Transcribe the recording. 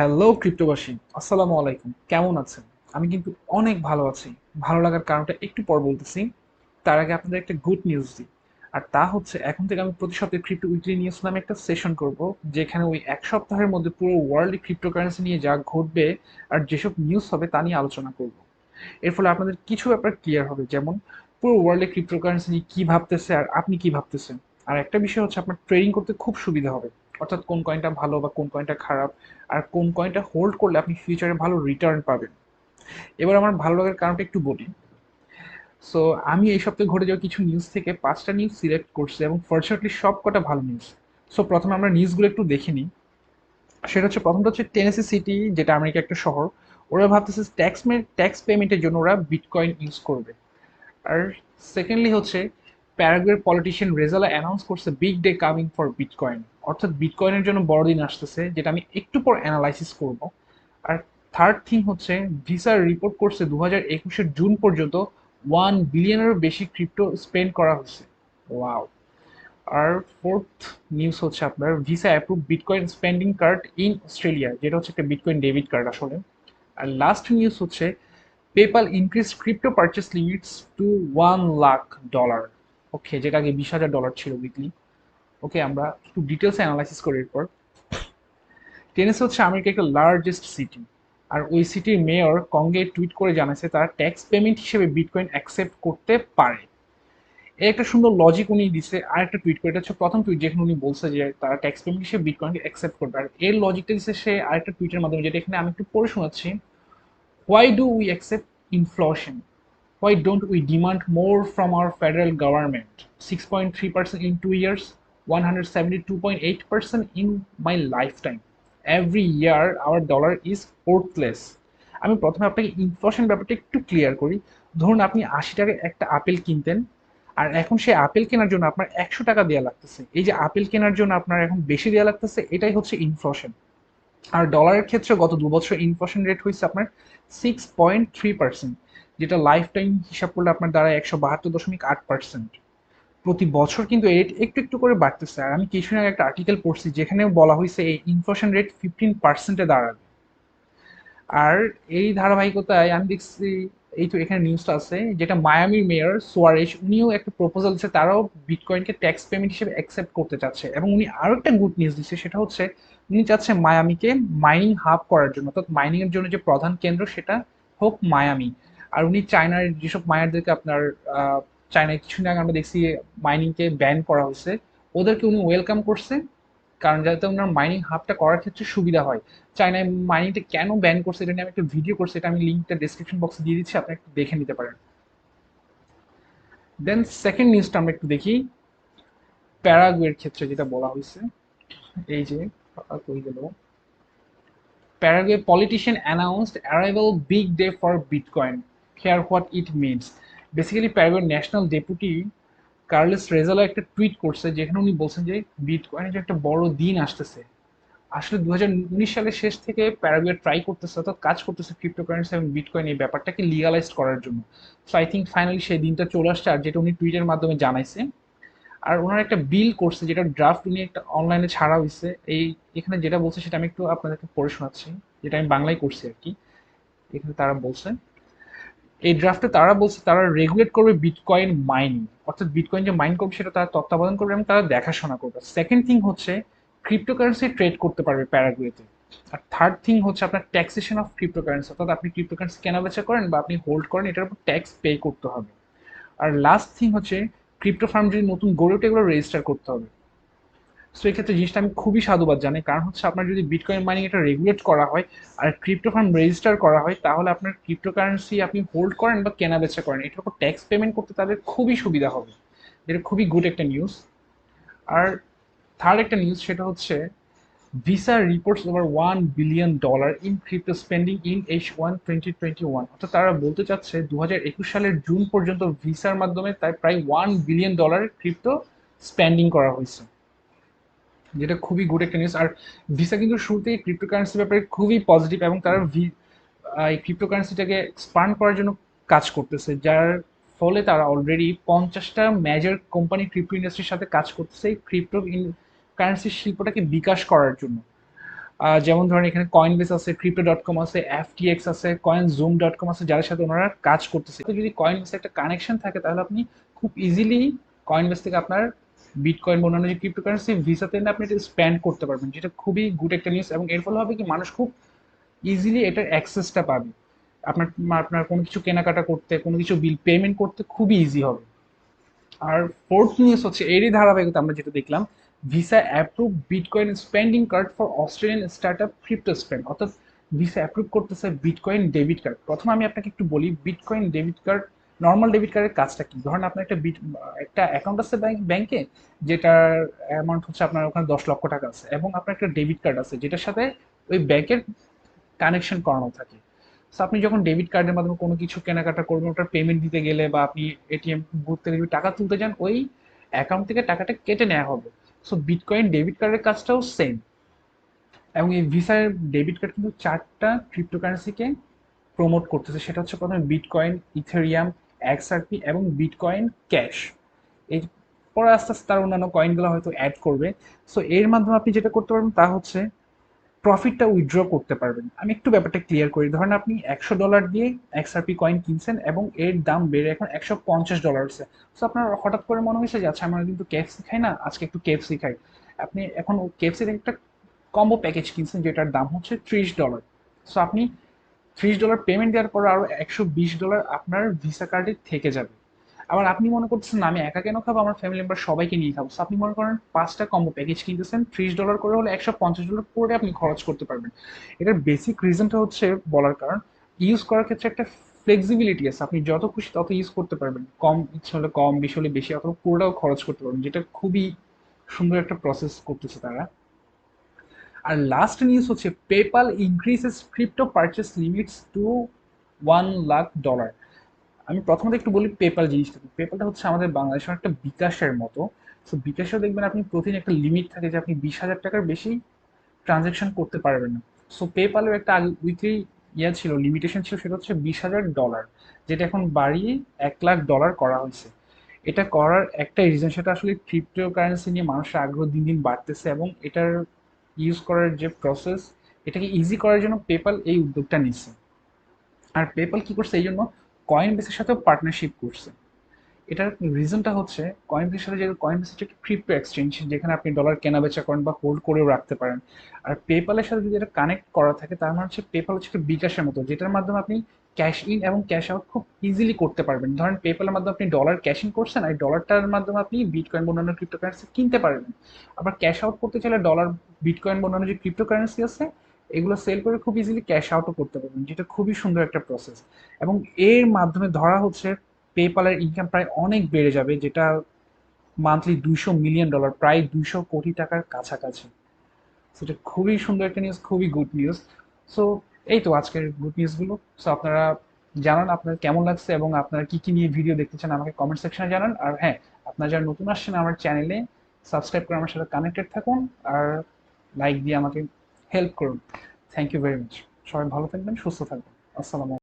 Hello ক্রিপ্টোবাসী, আসসালামু আলাইকুম। কেমন আছেন? আমি কিন্তু অনেক ভালো আছি। ভালো লাগার কারণটা একটু পর বলতেছি। তার আগে আপনাদের একটা গুড নিউজ দিই। আর তা হচ্ছে এখন থেকে আমি প্রতি সপ্তাহে ক্রিপ্টো উইকলি নিউজ নামে একটা সেশন করব, যেখানে ওই এক সপ্তাহের মধ্যে পুরো ওয়ার্ল্ডে ক্রিপ্টোকারেন্সি নিয়ে যা ঘটবে আর যেসব নিউজ হবে তা নিয়ে আলোচনা করব। এর ফলে আপনাদের কিছু ব্যাপার ক্লিয়ার হবে, যেমন পুরো ওয়ার্ল্ডে ক্রিপ্টোকারেন্সি নিয়ে কি ভাবতেছে আর আপনি কি ভাবতেছেন। আর একটা বিষয় হচ্ছে আপনার ট্রেডিং করতে খুব সুবিধা হবে, অর্থাৎ কোন কয়েনটা ভালো বা কোন কয়েনটা খারাপ, আর কোন কয়েনটা হোল্ড করলে আপনি ফিউচারে ভালো রিটার্ন পাবেন। এবার আমার ভালো লাগার কারণটা একটু বলি। সো আমি এই সপ্তাহে ঘটে যাওয়া কিছু নিউজ থেকে 5টা নিউজ সিলেক্ট করছি এবং ফর্চুনেটলি সব কটা ভালো নিউজ। সো প্রথমে আমরা নিউজগুলো একটু দেখে নিই। সেটা হচ্ছে, প্রথমটা হচ্ছে টেনেসি সিটি, যেটা আমেরিকা একটা শহর। ওরা ভাবতেছে ট্যাক্স পেমেন্টের জন্য ওরা বিটকয়েন ইউজ করবে। আর সেকেন্ডলি হচ্ছে, প্যারাগুয়ের পলিটিশিয়ান রেজালা অ্যানাউন্স করছে big day coming for bitcoin, অর্থাৎ বিটকয়েনের জন্য বড়দিন আসতেছে, যেটা আমি একটু পর অ্যানালাইসিস করব। আর থার্ড থিং হচ্ছে, ভিসা রিপোর্ট করছে 2021-এর জুন পর্যন্ত 1 বিলিয়নেরও বেশি ক্রিপ্টো স্পেন্ড করা হয়েছে। ওয়াও। আর ফোর্থ নিউজ হচ্ছে আপনার, Visa approve Bitcoin spending card in Australia, যেটা হচ্ছে একটা বিটকয়েন ডেবিট কার্ড আসলে। আর লাস্ট নিউজ হচ্ছে, PayPal increase crypto purchase limits to $1 lakh. Okay, যেটা আগে $20,000 ছিল উইকলি। ওকে, আমরা একটু ডিটেলসে অ্যানালাইসিস করি এরপর। টেনেসি হচ্ছে আমেরিকার একটা লার্জেস্ট সিটি। আর ওই সিটির মেয়র কংগে টুইট করে জানাচ্ছে তারা ট্যাক্স পেমেন্ট হিসেবে বিটকয়েন অ্যাকসেপ্ট করতে পারে। এর একটা সুন্দর লজিক উনি দিছে আর একটা টুইট করে, এটা হচ্ছে প্রথম টুইট যেখানে উনি বলছে যে তারা ট্যাক্স পেমেন্ট হিসেবে বিটকয়েনকে অ্যাকসেপ্ট করবে। আর এর লজিকটা দিচ্ছে সে আরেকটা টুইটের মাধ্যমে, যেটা এখানে আমি একটু পড়ে শোনাচ্ছি। Why do we accept inflation? Why don't we demand more from our federal government? 6.3% in 2 years, 172.8% in my lifetime. Every year our dollar is worthless. আমি প্রথমে আপনাকে ইনফ্লেশন ব্যাপারটা একটু ক্লিয়ার করি। ধরুন আপনি 80 টাকায় একটা আপেল কিনতেন, আর এখন সেই আপেল কেনার জন্য আপনার 100 টাকা দেওয়া লাগতেছে। এই যে আপেল কেনার জন্য আপনার এখন বেশি দেওয়া লাগতেছে, এটাই হচ্ছে ইনফ্লেশন। আর ডলারের ক্ষেত্রে গত 2 বছর ইনফ্লেশন রেট হয়েছে আপনার 6.3%, যেটা লাইফ টাইম হিসাব করলে আপনার দ্বারা 172.8%। প্রতি বছর কিন্তু এই রেট একটু একটু করে বাড়তেছে। আর আমি কিছুদিন আগে একটা আর্টিকেল পড়ছি যেখানে বলা হয়েছে এই ইনফ্লেশন রেট 15%-এ দাঁড়াবে। আর এই ধারাবাহিকতায় আমি দেখছি, এই তো এখানে নিউজটা আছে, যেটা মায়ামির মেয়র সোয়ারেশ উনিও একটা প্রপোজাল দিচ্ছে, তারাও বিটকয়েনকে ট্যাক্স পেমেন্ট হিসেবে অ্যাকসেপ্ট করতে চাচ্ছে। এবং উনি আরো একটা গুড নিউজ দিচ্ছে, সেটা হচ্ছে উনি চাচ্ছে মায়ামিকে মাইনিং হাব করার জন্য, অর্থাৎ মাইনিং এর জন্য যে প্রধান কেন্দ্র সেটা হোক মায়ামি। আর উনি চায়নার যেসব মায়ারদেরকে আপনার চায়নায় কিছুদিন আগে আমরা দেখছি মাইনিংকে ব্যান করা হয়েছে, ওদেরকে উনি ওয়েলকাম করছে, কারণ যাতে ওনার মাইনিং হাবটা করার ক্ষেত্রে সুবিধা হয়। চায়নায় মাইনিংটা কেন ব্যান করছে এটা নিয়ে আমি একটা ভিডিও করছি, এটা আমি লিঙ্কটা ডেসক্রিপশন বক্সে দিয়ে দিচ্ছি, আপনি একটু দেখে নিতে পারেন। দেন সেকেন্ড নিউজটা আমরা একটু দেখি। প্যারাগুয়ের ক্ষেত্রে যেটা বলা হয়েছে, এই যে কই গেল, Paraguay politician announced arrival big day for Bitcoin, here what it means. Basically প্যারাগুয়ের ন্যাশনাল ডেপুটি কার্লেস রেজালা একটা টুইট করছে, যেখানে উনি বলছেন যে বিটকয়েনের যে একটা বড় দিন আসতেছে। আসলে 2019 সালের শেষ থেকে প্যারাগুয়ে ট্রাই করতেছে, অর্থাৎ কাজ করতেছে ক্রিপ্টোকারেন্সি এবং বিটকয়েন এই ব্যাপারটাকে লিগালাইজ করার জন্য। সো আই থিঙ্ক ফাইনালি সেই দিনটা চলে আসছে, আর যেটা উনি টুইটের মাধ্যমে জানাইছে। আর ওনার একটা বিল করছে, যেটা ড্রাফট উনি একটা অনলাইনে ছাড়া হয়েছে। এই এখানে যেটা বলছে সেটা আমি একটু আপনাদেরকে পড়ে শোনাচ্ছি, যেটা আমি বাংলায় করছি আর কি। এখানে তারা বলছে, এই ড্রাফটে তারা বলছে তারা রেগুলেট করবে বিটকয়েন মাইনিং, অর্থাৎ বিটকয়েন যে মাইন করবে সেটা তারা তত্ত্বাবধান করবে এবং তারা দেখাশোনা করবে। সেকেন্ড থিং হচ্ছে, ক্রিপ্টোকারেন্সি ট্রেড করতে পারবে প্যারাগুয়েতে। আর থার্ড থিং হচ্ছে আপনার ট্যাক্সেশন অফ ক্রিপ্টোকারেন্সি, অর্থাৎ আপনি ক্রিপ্টোকারেন্সি কেনা বেচা করেন বা আপনি হোল্ড করেন, এটার উপর ট্যাক্স পে করতে হবে। আর লাস্ট থিং হচ্ছে, ক্রিপ্টো ফার্ম যদি নতুন গড়ে ওঠে এগুলো রেজিস্টার করতে হবে। সো এই ক্ষেত্রে জিনিসটা আমি খুবই সাধুবাদ জানাই, কারণ হচ্ছে আপনার যদি বিটকয়েন মাইনিং এটা রেগুলেট করা হয় আর ক্রিপ্টো ফার্ম রেজিস্টার করা হয়, তাহলে আপনার ক্রিপ্টোকারেন্সি আপনি হোল্ড করেন বা কেনা বেচা করেন, এটার উপর ট্যাক্স পেমেন্ট করতে তাদের খুবই সুবিধা হবে। এটা খুবই গুড একটা নিউজ। আর থার্ড একটা নিউজ, সেটা হচ্ছে visa reports over $1 billion in crypto spending in H1 2021, অর্থাৎ তারা বলতে চাচ্ছে 2021 সালের জুন পর্যন্ত ভিসার মাধ্যমে তাই প্রায় $1 বিলিয়ন ক্রিপ্টো স্পেন্ডিং করা হয়েছে, যেটা খুবই গুড একটা নিউজ। আর ভিসা কিন্তু শুরুতেই ক্রিপ্টোকারেন্সির ব্যাপারে খুবই পজিটিভ, এবং তারা এই ক্রিপ্টোকারেন্সিটাকে এক্সপান্ড করার জন্য কাজ করতেছে, যার ফলে তারা অলরেডি 50টা মেজর কোম্পানি ক্রিপ্টো ইন্ডাস্ট্রির সাথে কাজ করতেছে এই ক্রিপ্টো কারেন্সির শিল্পটাকে বিকাশ করার জন্য। যেমন ধরেন এখানে কয়েনবেস আছে, crypto.com আছে, FTX আছে, coinzoom.com আছে, যাদের সাথে ওনারা কাজ করতেছে। তো যদি কয়েনবেসে একটা কানেকশন থাকে তাহলে আপনি খুব ইজিলি কয়েনবেস থেকে আপনার বিটকয়েন বা অন্যান্য যে ক্রিপ্টোকারেন্সি ভিসাতে না আপনি এটা স্পেন্ড করতে পারবেন, যেটা খুবই গুড একটা নিউজ। এবং এর ফলে হবে কি মানুষ খুব ইজিলি এটার অ্যাক্সেসটা পাবে। আপনার আপনার কোনো কিছু কেনাকাটা করতে, কোনো কিছু বিল পেমেন্ট করতে খুবই ইজি হবে। আর ফোর্থ নিউজ হচ্ছে এরই ধারাবাহিকতা আমরা যেটা দেখলাম, visa approve Bitcoin spending card for Australian startup crypto spend, অর্থাৎ ভিসা অ্যাপ্রুভ করতেছে বিটকয়েন ডেবিট কার্ড। প্রথমে আমি আপনাকে একটু বলি bitcoin debit card, normal debit কার্ডের কাজটা কি। ধরেন আপনার একটা অ্যাকাউন্ট আছে ব্যাংকে, যেটার অ্যামাউন্ট হচ্ছে আপনার ওখানে 10 লক্ষ টাকা আছে, এবং আপনার একটা ডেবিট কার্ড আছে যেটার সাথে ওই ব্যাংকের কানেকশন করানো থাকে। সো আপনি যখন ডেবিট কার্ডের মাধ্যমে কোনো কিছু কেনাকাটা করবেন, ওটার পেমেন্ট দিতে গেলে বা আপনি এটিএম বুথ থেকে যদি টাকা তুলতে যান, ওই অ্যাকাউন্ট থেকে টাকাটা কেটে নেওয়া হবে। সো বিটকয়েন ডেবিট কার্ডের কাজটাও সেম। এবং এই ভিসার ডেবিট কার্ড কিন্তু 4টা ক্রিপ্টোকারেন্সিকে প্রমোট করতেছে। সেটা হচ্ছে প্রথমে বিটকয়েন, ইথেরিয়াম, এক্সআরপি এবং বিটকয়েন ক্যাশ। এই পরে আস্তে আস্তে তার অন্যান্য কয়েনগুলো হয়তো অ্যাড করবে। সো এর মাধ্যমে আপনি যেটা করতে পারবেন তা হচ্ছে প্রফিটটা উইথড্র করতে পারবেন। আমি একটু ব্যাপারটা ক্লিয়ার করি। ধরেন আপনি $100 দিয়ে এক্সআরপি কয়েন কিনছেন এবং এর দাম বেড়ে এখন $150 হচ্ছে। সো আপনার হঠাৎ করে মনে হয়েছে যে আচ্ছা আমরা কিন্তু কেএফসি খাই না, আজকে একটু কেএফসি খাই। আপনি এখন কেএফসির একটা কম্বো প্যাকেজ কিনছেন যেটার দাম হচ্ছে $30। সো আপনি $30 পেমেন্ট দেওয়ার পর আরো $120 আপনার ভিসা কার্ডে থেকে যাবে। আবার আপনি মনে করতেছেন না আমি একা কেন খাবো, আমার ফ্যামিলি মেম্বার সবাইকে নিয়ে খাবো। So আপনি মনে করেন 5টা কম্বো প্যাকেজ কিনতেছেন, $30 করে হলে $150 করে আপনি খরচ করতে পারবেন। এটার বেসিক রিজনটা হচ্ছে বলার কারণ, ইউজ করার ক্ষেত্রে একটা ফ্লেক্সিবিলিটি আছে। আপনি যত খুশি তত ইউজ করতে পারবেন, কম ইচ্ছা হলে কম, বেশি হলে বেশি, অথবা পুরোটাও খরচ করতে পারবেন, যেটা খুবই সুন্দর একটা প্রসেস করতেছে তারা। আর লাস্ট নিউজ হচ্ছে PayPal increases crypto purchase limits to $1 lakh. আমি প্রথমত একটু বলি পেপাল জিনিসটা কি। পেপালটা হচ্ছে আমাদের বাংলাদেশের একটা বিকাশের মতো। সো বিকাশেও দেখবেন আপনি প্রতিদিন একটা লিমিট থাকে যে আপনি 20,000 টাকার বেশি ট্রানজ্যাকশন করতে পারবেন না। সো পেপালের একটা উইকলি ছিল, লিমিটেশন ছিল, সেটা হচ্ছে $20,000, যেটা এখন বাড়িয়ে $1 লাখ করা হয়েছে। এটা করার একটা রিজন, সেটা আসলে ক্রিপ্টো কারেন্সি নিয়ে মানুষের আগ্রহ দিন দিন বাড়তেছে এবং এটার ইউজ করার যে প্রসেস, এটাকে ইজি করার জন্য পেপাল এই উদ্যোগটা নিচ্ছে। আর পেপাল কি করছে এই জন্য কয়েন বেসের সাথেও পার্টনারশিপ করছে। এটার রিজনটা হচ্ছে কয়েনবেসের সাথে, যে কয়েনবেস হচ্ছে একটা ক্রিপ্টো এক্সচেঞ্জ, যেখানে আপনি ডলার কেনা বেচা করেন বা হোল্ড করেও রাখতে পারেন। আর পেপালের সাথে যদি এটা কানেক্ট করা থাকে তার মানে হচ্ছে পেপাল হচ্ছে একটা বিকাশের মতো, যেটার মাধ্যমে আপনি ক্যাশ ইন এবং ক্যাশ আউট খুব ইজিলি করতে পারবেন। ধরেন পেপালের মাধ্যমে আপনি ডলার ক্যাশ ইন করছেন, আর ডলারটার মাধ্যমে আপনি বিটকয়েন বা অন্যান্য ক্রিপ্টোকারেন্সি কিনতে পারবেন। আবার ক্যাশ আউট করতে চাইলে ডলার, বিটকয়েন বা অন্যান্য যে ক্রিপ্টোকারেন্সি আছে এগুলো সেল করে খুব ইজিলি ক্যাশ আউটও করতে পারবেন, যেটা খুবই সুন্দর একটা প্রসেস। এবং এর মাধ্যমে ধরা হচ্ছে পেপালের ইনকাম প্রায় অনেক বেড়ে যাবে, যেটা মান্থলি $200 মিলিয়ন, প্রায় 200 কোটি টাকার কাছাকাছি। সেটা খুবই সুন্দর একটা নিউজ, খুবই গুড নিউজ। সো এই তো আজকের গুড নিউজগুলো। সো আপনারা জানান আপনার কেমন লাগছে এবং আপনারা কি কি নিয়ে ভিডিও দেখতে চান আমাকে কমেন্ট সেকশনে জানান। আর হ্যাঁ, আপনারা যারা নতুন আসছেন আমার চ্যানেলে, সাবস্ক্রাইব করে আমার সাথে কানেক্টেড থাকুন আর লাইক দিয়ে আমাকে হেল্প করুন। Thank you very much. সবাই ভালো থাকবেন, সুস্থ থাকবেন। আসসালামু